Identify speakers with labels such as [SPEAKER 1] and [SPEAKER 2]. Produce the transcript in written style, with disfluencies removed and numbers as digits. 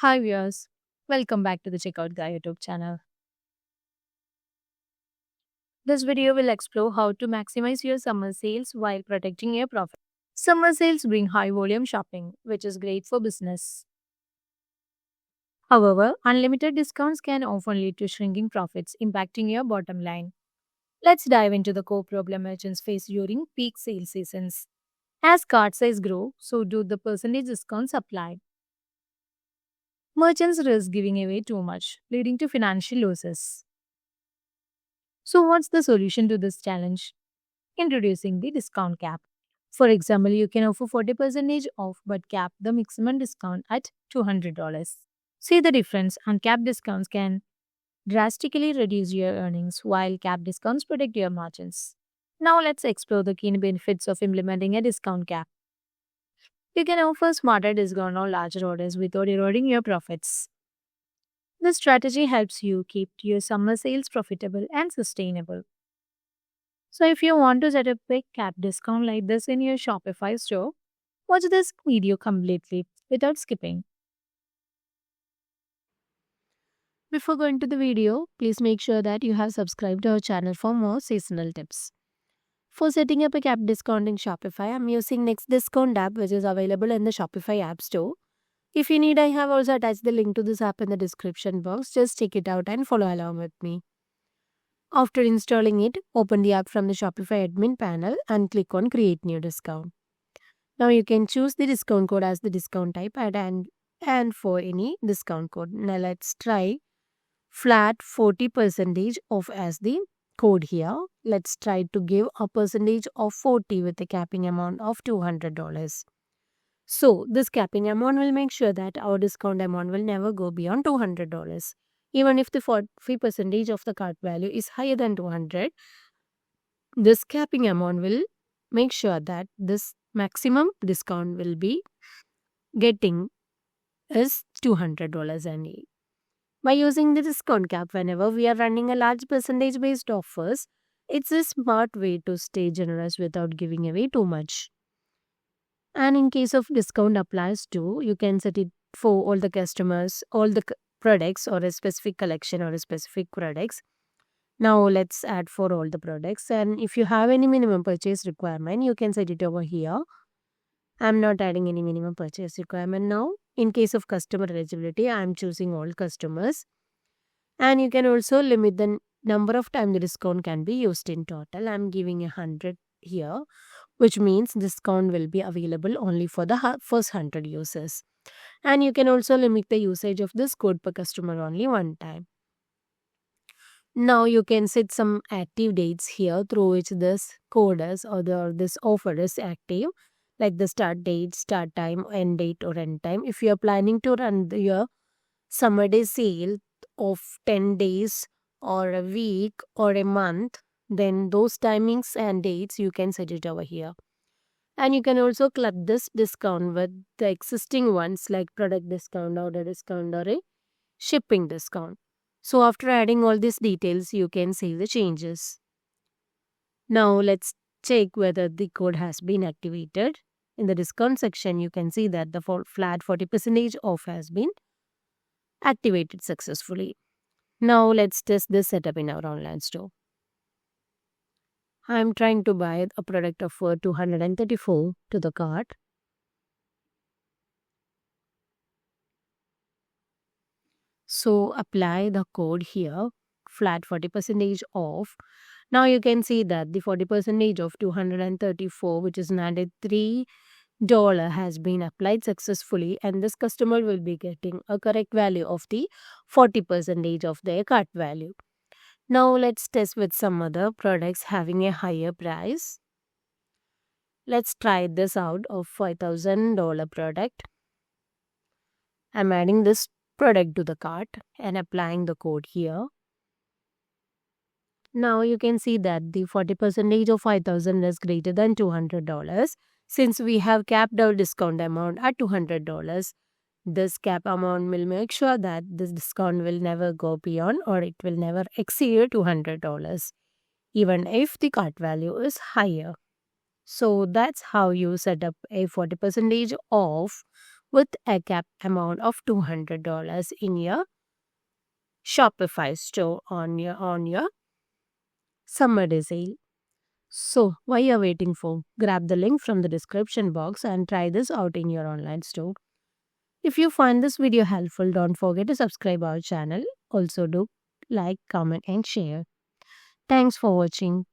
[SPEAKER 1] Hi viewers, welcome back to the Checkout Guy YouTube channel. This video will explore how to maximize your summer sales while protecting your profit. Summer sales bring high volume shopping, which is great for business. However, unlimited discounts can often lead to shrinking profits, impacting your bottom line. Let's dive into the core problem merchants face during peak sales seasons. As cart size grow, so do the percentage discounts applied. Merchants risk giving away too much, leading to financial losses. So, what's the solution to this challenge? Introducing the discount cap. For example, you can offer 40% off but cap the maximum discount at $200. See the difference, uncapped discounts can drastically reduce your earnings while cap discounts protect your margins. Now, let's explore the key benefits of implementing a discount cap. You can offer smarter discount on larger orders without eroding your profits. This strategy helps you keep your summer sales profitable and sustainable. So if you want to set up a cap discount like this in your Shopify store, watch this video completely without skipping. Before going to the video, please make sure that you have subscribed to our channel for more seasonal tips. For setting up a cap discount in Shopify, I'm using Next Discount app which is available in the Shopify app store. If you need, I have also attached the link to this app in the description box. Just check it out and follow along with me. After installing it, open the app from the Shopify admin panel and click on Create New Discount. Now you can choose the discount code as the discount type and for any discount code. Now let's try flat 40% off as the code here. Let's try to give a percentage of 40 with a capping amount of $200. So this capping amount will make sure that our discount amount will never go beyond $200. Even if the 40% of the cart value is higher than 200, this capping amount will make sure that this maximum discount will be getting is $200 only. By using the discount cap whenever we are running a large percentage based offers, it's a smart way to stay generous without giving away too much. And in case of discount applies too, you can set it for all the customers, all the products or a specific collection or a specific products. Now let's add for all the products, and if you have any minimum purchase requirement, you can set it over here. I'm not adding any minimum purchase requirement now. In case of customer eligibility, I'm choosing all customers. And you can also limit the number of times the discount can be used in total. I'm giving 100 here, which means discount will be available only for the first 100 users. And you can also limit the usage of this code per customer only one time. Now you can set some active dates here through which this code is or this offer is active, like the start date, start time, end date or end time. If you are planning to run your summer day sale of 10 days or a week or a month, then those timings and dates you can set it over here. And you can also club this discount with the existing ones like product discount, order discount or a shipping discount. So after adding all these details, you can save the changes. Now let's check whether the code has been activated. In the discount section, you can see that the flat 40% off has been activated successfully. Now let's test this setup in our online store. I'm trying to buy a product of 234 to the cart. So apply the code here, flat 40% off. Now you can see that the 40% of 234, which is $93, has been applied successfully, and this customer will be getting a correct value of the 40% of their cart value. Now let's test with some other products having a higher price. Let's try this out of $5,000 product. I'm adding this product to the cart and applying the code here. Now you can see that the 40% of 5,000 is greater than $200. Since we have capped our discount amount at $200, this cap amount will make sure that this discount will never go beyond or it will never exceed $200, even if the cart value is higher. So that's how you set up a 40% off with a cap amount of $200 in your Shopify store on your summer day sale. So, why you're waiting for? Grab the link from the description box and try this out in your online store. If you find this video helpful, don't forget to subscribe our channel. Also do like, comment and share. Thanks for watching.